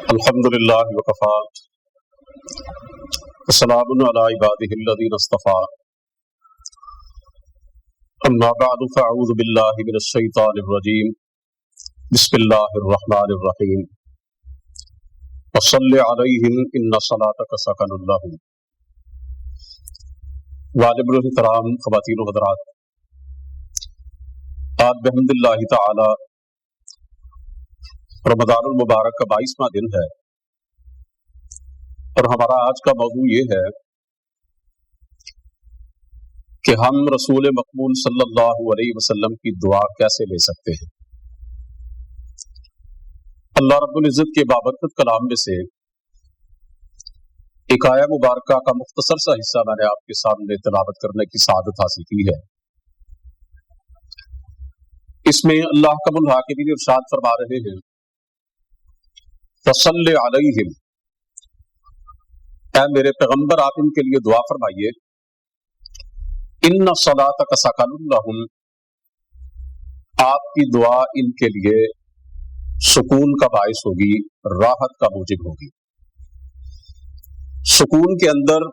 الحمدللہ وکفا وسلام علی عبادہ الذین اصطفی اما بعد فاعوذ باللہ من الشیطان الرجیم بسم اللہ الرحمن الرحیم وصل علیہم ان صلاتک سکن لہم۔ واجب الاحترام خواتین و حضرات، آج بحمد اللہ تعالی رمضان المبارک کا 22واں دن ہے، اور ہمارا آج کا موضوع یہ ہے کہ ہم رسول مقبول صلی اللہ علیہ وسلم کی دعا کیسے لے سکتے ہیں۔ اللہ رب العزت کے بابرکت کلام میں سے ایک آیہ مبارکہ کا مختصر سا حصہ میں نے آپ کے سامنے تلاوت کرنے کی سعادت حاصل کی ہے۔ اس میں اللہ حکم الحاکمین ارشاد فرما رہے ہیں، فصل علیہم، اے میرے پیغمبر آپ ان کے لیے دعا فرمائیے، ان صلاتک سکن لہم، آپ کی دعا ان کے لیے سکون کا باعث ہوگی، راحت کا موجب ہوگی۔ سکون کے اندر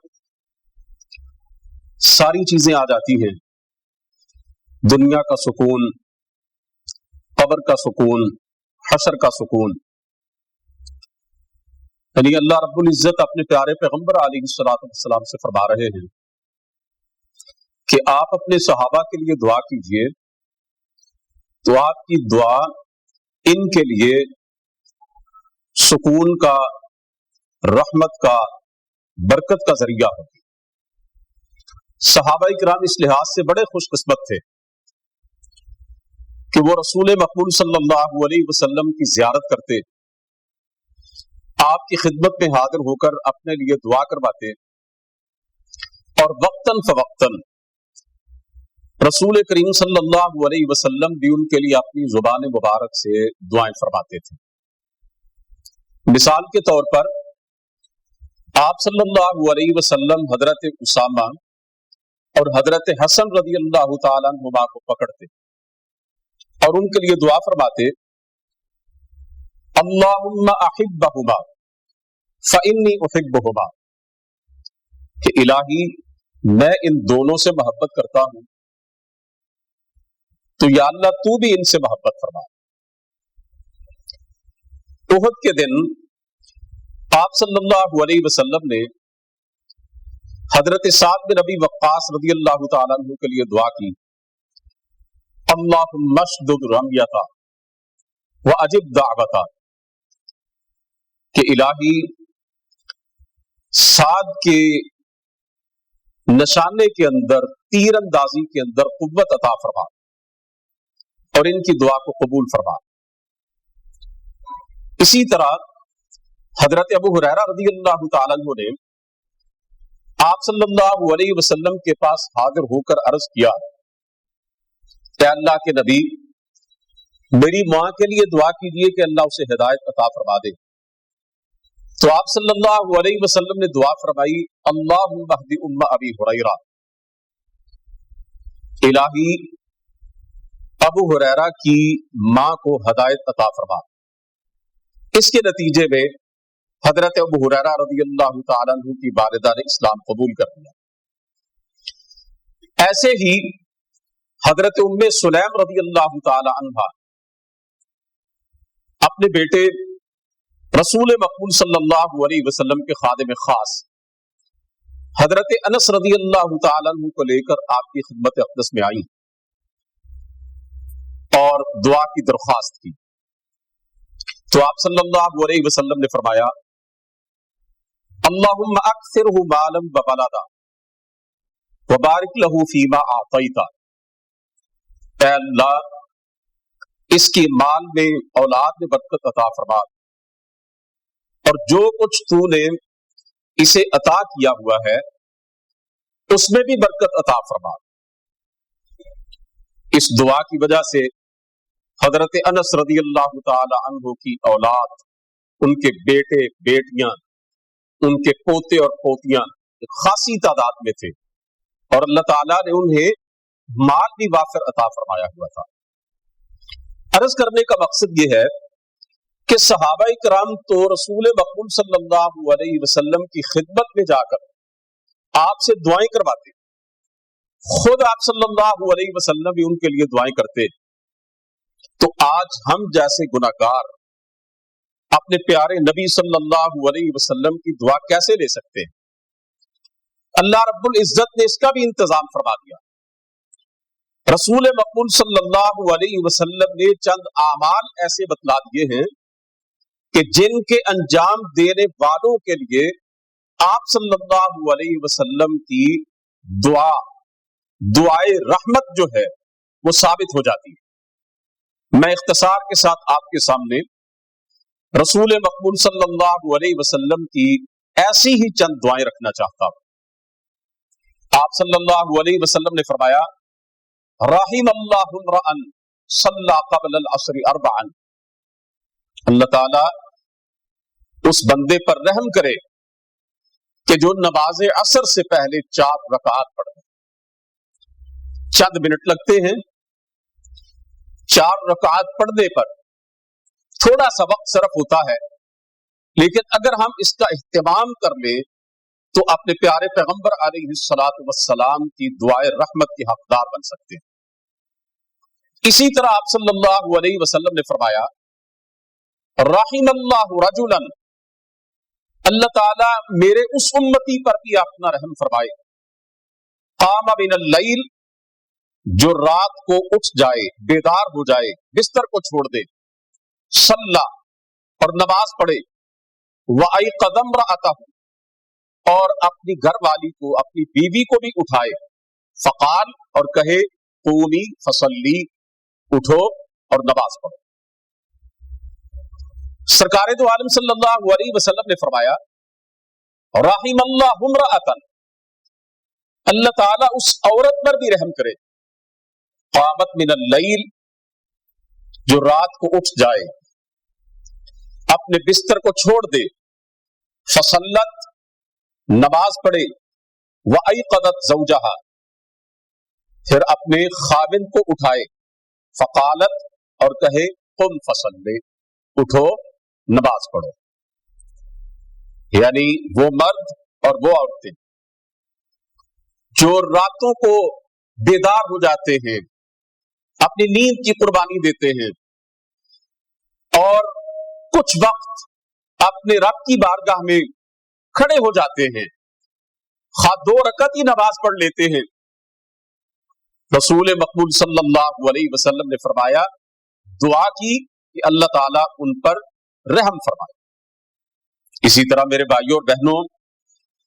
ساری چیزیں آ جاتی ہیں، دنیا کا سکون، قبر کا سکون، حشر کا سکون۔ یعنی اللہ رب العزت اپنے پیارے پیغمبر علیہ السلام سے فرما رہے ہیں کہ آپ اپنے صحابہ کے لیے دعا کیجئے تو آپ کی دعا ان کے لیے سکون کا، رحمت کا، برکت کا ذریعہ ہوگی۔ صحابہ کرام اس لحاظ سے بڑے خوش قسمت تھے کہ وہ رسول مقبول صلی اللہ علیہ وسلم کی زیارت کرتے، آپ کی خدمت میں حاضر ہو کر اپنے لیے دعا کرواتے، اور وقتاً فوقتاً رسول کریم صلی اللہ علیہ وسلم بھی ان کے لیے اپنی زبان مبارک سے دعائیں فرماتے تھے۔ مثال کے طور پر آپ صلی اللہ علیہ وسلم حضرت اسامہ اور حضرت حسن رضی اللہ تعالیٰ عنہما کو پکڑتے اور ان کے لیے دعا فرماتے، اللہم احبہما فانی احبہما، کہ الہی میں ان دونوں سے محبت کرتا ہوں تو یا اللہ تو بھی ان سے محبت فرما۔ احد کے دن آپ صلی اللہ علیہ وسلم نے حضرت سعد بن ابی وقاص رضی اللہ تعالیٰ عنہ کے لیے دعا کی، اللہم اشدد رمیتا واجب دعوتا، کہ الہی سعد کے نشانے کے اندر، تیر اندازی کے اندر قوت عطا فرما اور ان کی دعا کو قبول فرما۔ اسی طرح حضرت ابو ہریرہ رضی اللہ تعالیٰ عنہ نے آپ صلی اللہ علیہ وسلم کے پاس حاضر ہو کر عرض کیا، اے اللہ کے نبی، میری ماں کے لیے دعا کیجیے کہ اللہ اسے ہدایت عطا فرما دے۔ تو آپ صلی اللہ علیہ وسلم نے دعا فرمائی، اللہم اہد ام ابی ہریرہ، الہی ابو ہریرہ کی ماں کو ہدایت عطا فرما۔ اس کے نتیجے میں حضرت ابو ہریرہ رضی اللہ تعالیٰ عنہ کی والدہ نے اسلام قبول کر لیا۔ ایسے ہی حضرت ام سلیم رضی اللہ تعالیٰ عنہ اپنے بیٹے رسول مقبول صلی اللہ علیہ وسلم کے خادم خاص حضرت انس رضی اللہ تعالیٰ عنہ کو لے کر آپ کی خدمت اقدس میں آئی اور دعا کی درخواست کی۔ تو آپ صلی اللہ علیہ وسلم نے فرمایا، اللہم اکثرہ مالا وولدا وبارک لہ فیما اعطیت، اے اللہ اس کی مال میں، اولاد میں برکت عطا فرما، اور جو کچھ تو نے اسے عطا کیا ہوا ہے اس میں بھی برکت عطا فرما۔ اس دعا کی وجہ سے حضرت انس رضی اللہ تعالی عنہ کی اولاد، ان کے بیٹے بیٹیاں، ان کے پوتے اور پوتیاں خاصی تعداد میں تھے، اور اللہ تعالیٰ نے انہیں مال بھی وافر عطا فرمایا ہوا تھا۔ عرض کرنے کا مقصد یہ ہے کہ صحابہ کرام تو رسول مقبول صلی اللہ علیہ وسلم کی خدمت میں جا کر آپ سے دعائیں کرواتے، خود آپ صلی اللہ علیہ وسلم بھی ان کے لیے دعائیں کرتے. تو آج ہم جیسے گناہگار اپنے پیارے نبی صلی اللہ علیہ وسلم کی دعا کیسے لے سکتے ہیں؟ اللہ رب العزت نے اس کا بھی انتظام فرما دیا. رسول مقبول صلی اللہ علیہ وسلم نے چند اعمال ایسے بتلا دیے ہیں کہ جن کے انجام دینے والوں کے لیے آپ صلی اللہ علیہ وسلم کی دعائے رحمت جو ہے وہ ثابت ہو جاتی ہے. میں اختصار کے ساتھ آپ کے سامنے رسول مقبول صلی اللہ علیہ وسلم کی ایسی ہی چند دعائیں رکھنا چاہتا ہوں. آپ صلی اللہ علیہ وسلم نے فرمایا رحم اللہ امرأ صلی قبل العصر اربعا، اللہ تعالی اس بندے پر رحم کرے کہ جو نماز عصر سے پہلے 4 رکعات پڑھے. چند منٹ لگتے ہیں 4 رکعات پڑھنے پر، تھوڑا سا وقت صرف ہوتا ہے، لیکن اگر ہم اس کا اہتمام کر لیں تو اپنے پیارے پیغمبر علیہ الصلوۃ والسلام کی دعائے رحمت کے حقدار بن سکتے ہیں. اسی طرح آپ صلی اللہ علیہ وسلم نے فرمایا رحم اللہ رجلا، اللہ تعالیٰ میرے اس امتی پر بھی اپنا رحم فرمائے، قام من اللیل، جو رات کو اٹھ جائے، بیدار ہو جائے، بستر کو چھوڑ دے، صلی اور نماز پڑھے، وایقظ امرأتہ، اور اپنی گھر والی کو، اپنی بیوی کو بھی اٹھائے، فقال، اور کہے قومی فصلی، اٹھو اور نماز پڑھو. سرکار دو عالم صلی اللہ علیہ وسلم نے فرمایا رحم اللہ امرأۃ، اللہ تعالیٰ اس عورت پر بھی رحم کرے، قامت من اللیل، جو رات کو اٹھ جائے، اپنے بستر کو چھوڑ دے، فصلت، نماز پڑھے، وایقظت زوجہا، پھر اپنے خاوند کو اٹھائے، فقالت، اور کہے قم فصلی، اٹھو نماز پڑھو. یعنی وہ مرد اور وہ عورتیں جو راتوں کو بیدار ہو جاتے ہیں، اپنی نیند کی قربانی دیتے ہیں، اور کچھ وقت اپنے رب کی بارگاہ میں کھڑے ہو جاتے ہیں، خواہ 2 رکعت ہی نماز پڑھ لیتے ہیں، رسول مقبول صلی اللہ علیہ وسلم نے فرمایا، دعا کی کہ اللہ تعالیٰ ان پر رحم فرمائے. اسی طرح میرے بھائیوں اور بہنوں،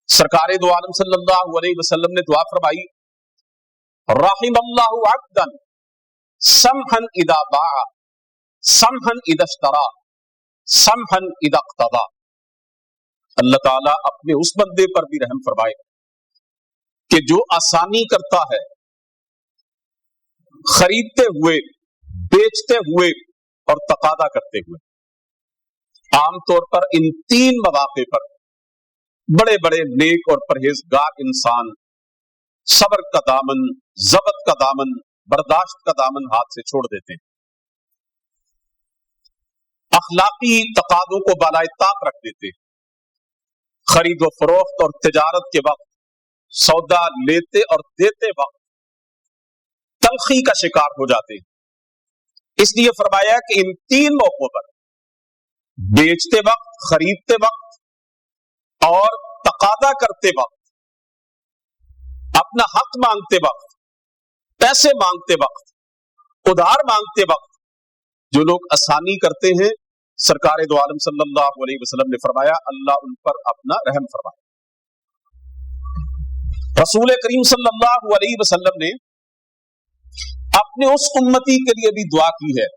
سرکار دو عالم صلی اللہ علیہ وسلم نے دعا فرمائی رحم اللہ عبدا سمحا اذا باع سمحا اذا اشترى سمحا اذا اقتضى. اللہ تعالیٰ اپنے اس بندے پر بھی رحم فرمائے کہ جو آسانی کرتا ہے خریدتے ہوئے، بیچتے ہوئے اور تقاضا کرتے ہوئے. عام طور پر ان 3 مواقع پر بڑے بڑے نیک اور پرہیزگار انسان صبر کا دامن، ضبط کا دامن، برداشت کا دامن ہاتھ سے چھوڑ دیتے ہیں، اخلاقی تقاضوں کو بالائے طاق رکھ دیتے ہیں، خرید و فروخت اور تجارت کے وقت، سودا لیتے اور دیتے وقت تلخی کا شکار ہو جاتے ہیں. اس لیے فرمایا کہ ان 3 موقعوں پر، بیچتے وقت، خریدتے وقت اور تقاضا کرتے وقت، اپنا حق مانگتے وقت، پیسے مانگتے وقت، ادھار مانگتے وقت، جو لوگ آسانی کرتے ہیں، سرکار دو عالم صلی اللہ علیہ وسلم نے فرمایا اللہ ان پر اپنا رحم فرمائے. رسول کریم صلی اللہ علیہ وسلم نے اپنے اس امتی کے لیے بھی دعا کی ہے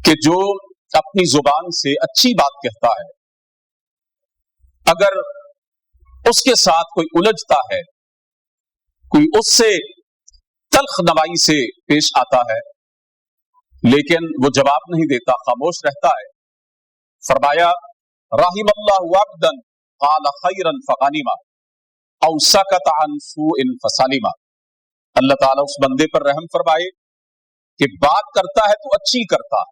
کہ جو اپنی زبان سے اچھی بات کہتا ہے، اگر اس کے ساتھ کوئی الجھتا ہے، کوئی اس سے تلخ نوائی سے پیش آتا ہے، لیکن وہ جواب نہیں دیتا، خاموش رہتا ہے، فرمایا رحم اللہ عبدا قال خیرا فغنما او سکت عن سوء فسلما. اللہ تعالیٰ اس بندے پر رحم فرمائے کہ بات کرتا ہے تو اچھی کرتا ہے،